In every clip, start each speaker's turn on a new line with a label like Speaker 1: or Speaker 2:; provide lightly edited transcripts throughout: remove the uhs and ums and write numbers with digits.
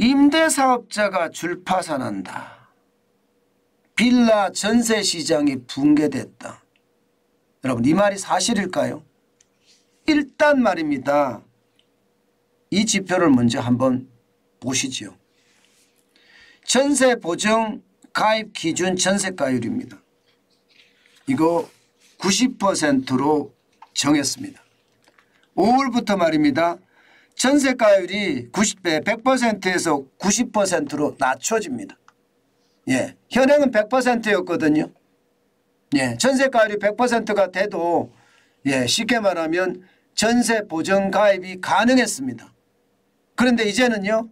Speaker 1: 임대사업자가 줄파산한다. 빌라 전세 시장이 붕괴됐다. 여러분 이 말이 사실일까요? 일단 말입니다. 이 지표를 먼저 한번 보시죠. 전세 보증 가입 기준 전세가율입니다. 이거 90%로 정했습니다. 5월부터 말입니다. 전세가율이 100%에서 90%로 낮춰집니다. 예, 현행은 100%였거든요. 예, 전세가율이 100%가 돼도 예, 쉽게 말하면 전세 보증 가입이 가능했습니다. 그런데 이제는요.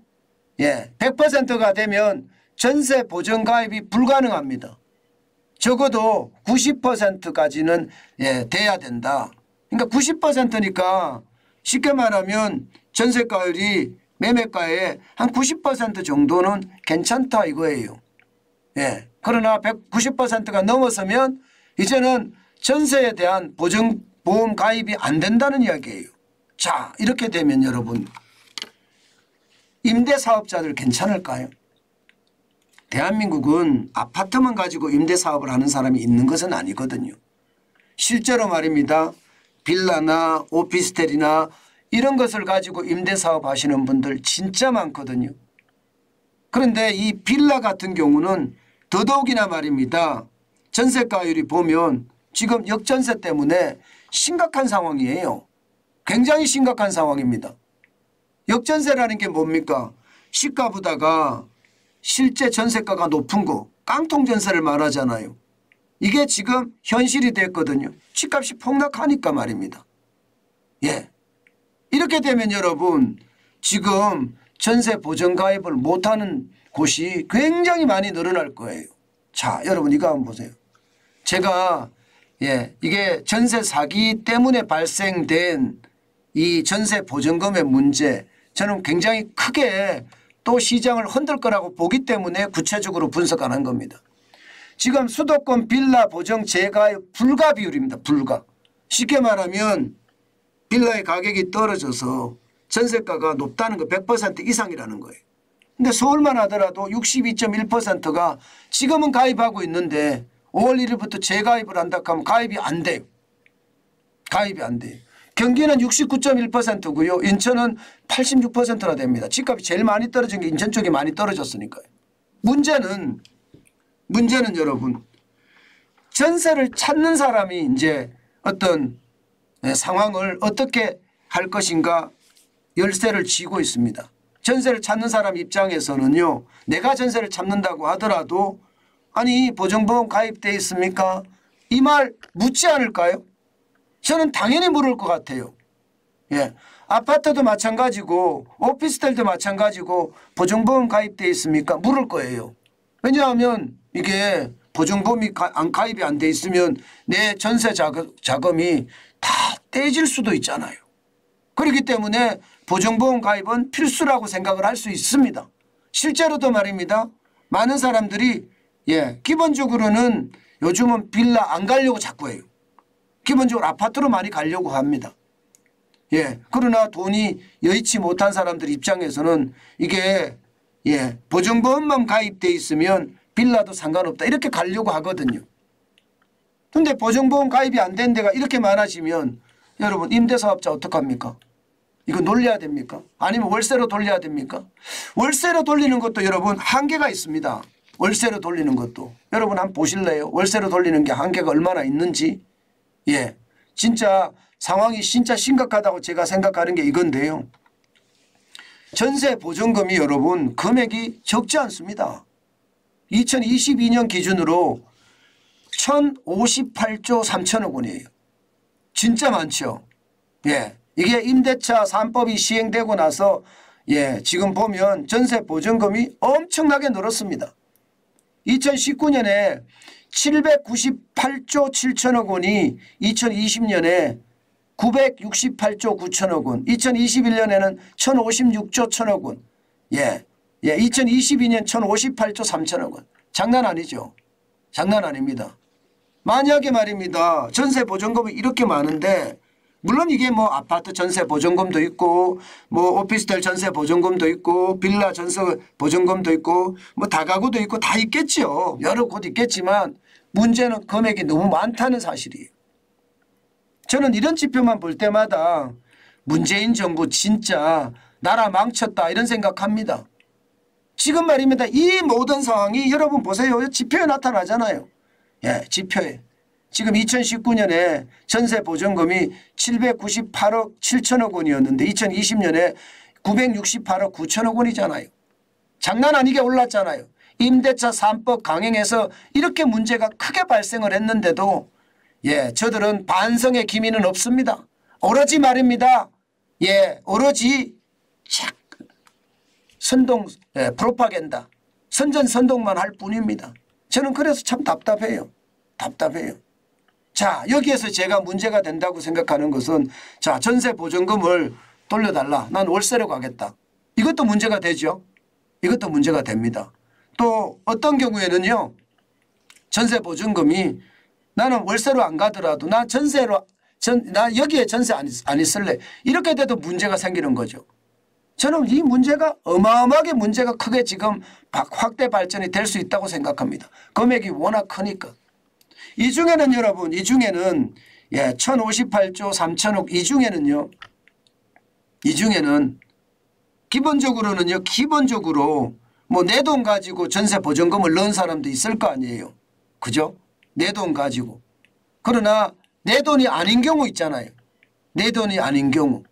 Speaker 1: 예, 100%가 되면 전세 보증 가입이 불가능합니다. 적어도 90%까지는 예, 돼야 된다. 그러니까 90%니까 쉽게 말하면 전세가율이 매매가의 한 90% 정도는 괜찮다 이거예요. 예. 그러나 90%가 넘어서면 이제는 전세에 대한 보험 가입이 안 된다는 이야기예요. 자, 이렇게 되면 여러분 임대사업자들 괜찮을까요? 대한민국은 아파트만 가지고 임대사업을 하는 사람이 있는 것은 아니거든요. 실제로 말입니다. 빌라나 오피스텔이나 이런 것을 가지고 임대사업 하시는 분들 진짜 많거든요. 그런데 이 빌라 같은 경우는 더더욱이나 말입니다. 전세가율이 보면 지금 역전세 때문에 심각한 상황이에요. 굉장히 심각한 상황입니다. 역전세라는 게 뭡니까? 시가보다가 실제 전세가가 높은 거 깡통 전세를 말하잖아요. 이게 지금 현실이 됐거든요. 집값이 폭락하니까 말입니다. 예, 이렇게 되면 여러분 지금 전세 보증 가입을 못하는 곳이 굉장히 많이 늘어날 거예요. 자, 여러분 이거 한번 보세요. 제가 예, 이게 전세 사기 때문에 발생된 이 전세 보증금의 문제 저는 굉장히 크게 또 시장을 흔들 거라고 보기 때문에 구체적으로 분석하는 겁니다. 지금 수도권 빌라 보증 재가입 불가 비율입니다. 불가. 쉽게 말하면 빌라의 가격이 떨어져서 전세가가 높다는 거 100% 이상이라는 거예요. 근데 서울만 하더라도 62.1%가 지금은 가입하고 있는데 5월 1일부터 재가입을 한다 하면 가입이 안 돼요. 가입이 안 돼요. 경기는 69.1%고요. 인천은 86%나 됩니다. 집값이 제일 많이 떨어진 게 인천 쪽이 많이 떨어졌으니까요. 문제는 여러분 전세를 찾는 사람이 이제 어떤 상황을 어떻게 할 것인가 열쇠를 쥐고 있습니다. 전세를 찾는 사람 입장에서는요. 내가 전세를 찾는다고 하더라도 아니 보증보험 가입돼 있습니까? 이 말 묻지 않을까요? 저는 당연히 물을 것 같아요. 예, 아파트도 마찬가지고 오피스텔도 마찬가지고 보증보험 가입돼 있습니까? 물을 거예요. 왜냐하면 이게 보증보험이 가입이 안 돼 있으면 내 전세 자금이 다 떼질 수도 있잖아요. 그렇기 때문에 보증보험 가입은 필수라고 생각을 할 수 있습니다. 실제로도 말입니다. 많은 사람들이 예, 기본적으로는 요즘은 빌라 안 가려고 자꾸 해요. 기본적으로 아파트로 많이 가려고 합니다. 예, 그러나 돈이 여의치 못한 사람들 입장에서는 이게 예, 보증보험만 가입돼 있으면 빌라도 상관없다 이렇게 가려고 하거든요. 그런데 보증보험 가입이 안 된 데가 이렇게 많아지면 여러분 임대사업자 어떡합니까? 이거 놀려야 됩니까? 아니면 월세로 돌려야 됩니까? 월세로 돌리는 것도 여러분 한계가 있습니다. 월세로 돌리는 것도. 여러분 한번 보실래요? 월세로 돌리는 게 한계가 얼마나 있는지. 예, 진짜 상황이 진짜 심각하다고 제가 생각하는 게 이건데요. 전세 보증금이 여러분 금액이 적지 않습니다. 2022년 기준으로 1,058조 3천억 원이에요. 진짜 많죠. 예, 이게 임대차 3법이 시행되고 나서 예, 지금 보면 전세 보증금이 엄청나게 늘었습니다. 2019년에 798조 7천억 원이 2020년에 968조 9천억 원, 2021년에는 1,056조 1천억 원, 예, 2022년 1,058조 3천억 원. 장난 아니죠. 장난 아닙니다. 만약에 말입니다. 전세 보증금이 이렇게 많은데 물론 이게 뭐 아파트 전세 보증금도 있고 뭐 오피스텔 전세 보증금도 있고 빌라 전세 보증금도 있고 뭐 다가구도 있고 다 있겠죠. 여러 곳 있겠지만 문제는 금액이 너무 많다는 사실이에요. 저는 이런 지표만 볼 때마다 문재인 정부 진짜 나라 망쳤다 이런 생각합니다. 지금 말입니다. 이 모든 상황이 여러분 보세요. 지표에 나타나잖아요. 예, 지표에. 지금 2019년에 전세 보증금이 798억 7천억 원이었는데 2020년에 968억 9천억 원이잖아요. 장난 아니게 올랐잖아요. 임대차 3법 강행해서 이렇게 문제가 크게 발생을 했는데도 예, 저들은 반성의 기미는 없습니다. 오로지 말입니다. 예, 오로지 선동, 예, 프로파간다. 선전선동만 할 뿐입니다. 저는 그래서 참 답답해요. 답답해요. 자, 여기에서 제가 문제가 된다고 생각하는 것은 자, 전세 보증금을 돌려달라. 난 월세로 가겠다. 이것도 문제가 되죠. 이것도 문제가 됩니다. 또 어떤 경우에는요. 전세 보증금이 나는 월세로 안 가더라도 나 전세로 나 여기에 전세 안 있을래. 이렇게 돼도 문제가 생기는 거죠. 저는 이 문제가 어마어마하게 문제가 크게 지금 확대 발전이 될 수 있다고 생각합니다. 금액이 워낙 크니까. 이 중에는 여러분 이 중에는 예, 1058조 3천억 이 중에는 기본적으로는요. 기본적으로 뭐 내 돈 가지고 전세 보증금을 넣은 사람도 있을 거 아니에요. 그죠? 내 돈 가지고. 그러나 내 돈이 아닌 경우 있잖아요. 내 돈이 아닌 경우.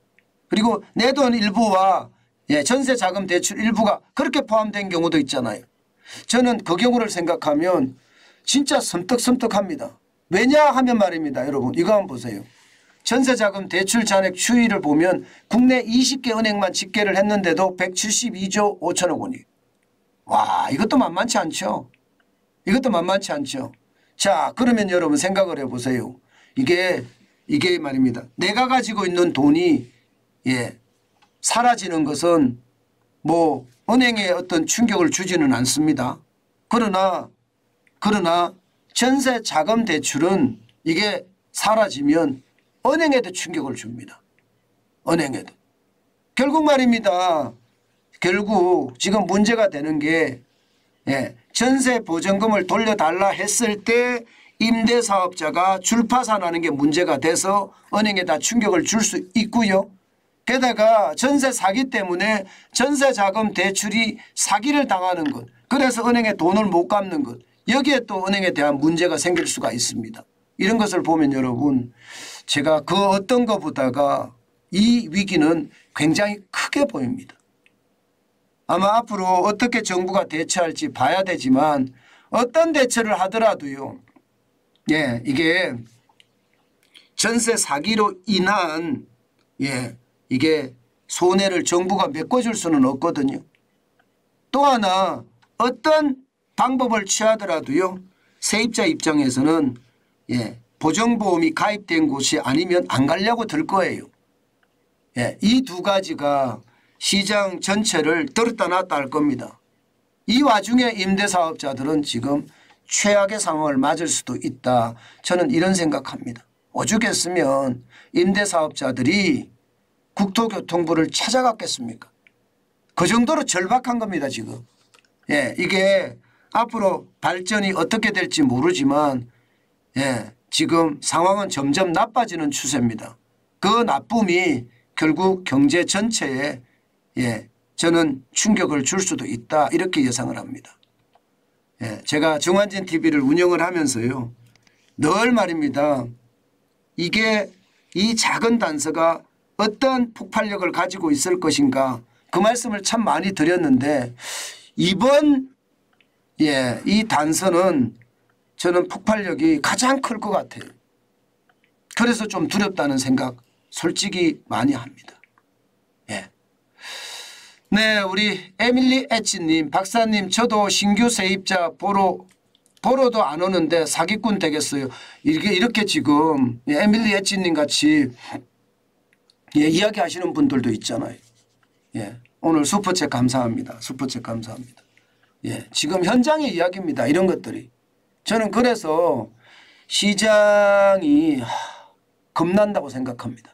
Speaker 1: 그리고 내 돈 일부와 예, 전세 자금 대출 일부가 그렇게 포함된 경우도 있잖아요. 저는 그 경우를 생각하면 진짜 섬뜩섬뜩합니다. 왜냐 하면 말입니다. 여러분 이거 한번 보세요. 전세 자금 대출 잔액 추이를 보면 국내 20개 은행만 집계를 했는데도 172조 5천억 원이에요. 와, 이것도 만만치 않죠. 이것도 만만치 않죠. 자, 그러면 여러분 생각을 해보세요. 이게 말입니다. 내가 가지고 있는 돈이 예, 사라지는 것은 뭐 은행에 어떤 충격을 주지는 않습니다. 그러나 전세 자금 대출은 이게 사라지면 은행에도 충격을 줍니다. 은행에도. 결국 말입니다. 결국 지금 문제가 되는 게 예, 전세 보증금을 돌려달라 했을 때 임대사업자가 줄파산하는 게 문제가 돼서 은행에다 충격을 줄 수 있고요. 게다가 전세 사기 때문에 전세 자금 대출이 사기를 당하는 것. 그래서 은행에 돈을 못 갚는 것. 여기에 또 은행에 대한 문제가 생길 수가 있습니다. 이런 것을 보면 여러분 제가 그 어떤 것보다가 이 위기는 굉장히 크게 보입니다. 아마 앞으로 어떻게 정부가 대처할지 봐야 되지만 어떤 대처를 하더라도요. 예, 이게 전세 사기로 인한 예, 이게 손해를 정부가 메꿔줄 수는 없거든요. 또 하나 어떤 방법을 취하더라도요. 세입자 입장에서는 예, 보정보험이 가입된 곳이 아니면 안 가려고 들 거예요. 예, 이 두 가지가 시장 전체를 들었다 놨다 할 겁니다. 이 와중에 임대사업자들은 지금 최악의 상황을 맞을 수도 있다. 저는 이런 생각합니다. 오죽했으면 임대사업자들이 국토교통부를 찾아갔겠습니까? 그 정도로 절박한 겁니다 지금. 예, 이게 앞으로 발전이 어떻게 될지 모르지만 예, 지금 상황은 점점 나빠지는 추세입니다. 그 나쁨이 결국 경제 전체에 예, 저는 충격을 줄 수도 있다 이렇게 예상을 합니다. 예, 제가 정환진 TV를 운영을 하면서요. 늘 말입니다. 이게 이 작은 단서가 어떤 폭발력을 가지고 있을 것인가 그 말씀을 참 많이 드렸는데 이번 예, 이 단서는 저는 폭발력이 가장 클 것 같아요. 그래서 좀 두렵다는 생각 솔직히 많이 합니다. 예. 네, 우리 에밀리 H님, 박사님 저도 신규 세입자 보러도 안 오는데 사기꾼 되겠어요. 이렇게 지금 에밀리 H님 같이 예, 이야기하시는 분들도 있잖아요. 예, 오늘 슈퍼챗 감사합니다. 슈퍼챗 감사합니다. 예, 지금 현장의 이야기입니다. 이런 것들이. 저는 그래서 시장이 겁난다고 생각합니다.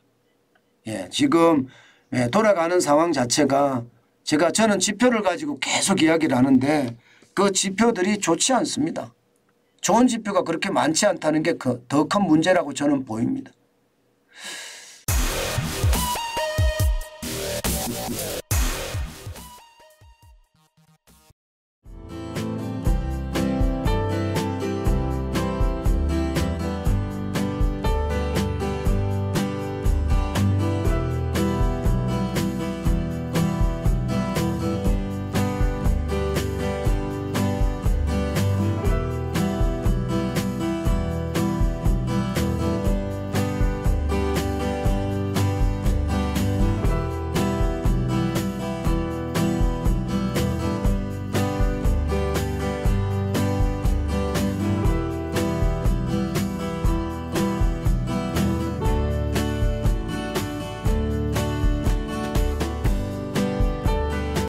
Speaker 1: 예, 지금 돌아가는 상황 자체가 저는 지표를 가지고 계속 이야기를 하는데 그 지표들이 좋지 않습니다. 좋은 지표가 그렇게 많지 않다는 게 더 큰 문제라고 저는 보입니다.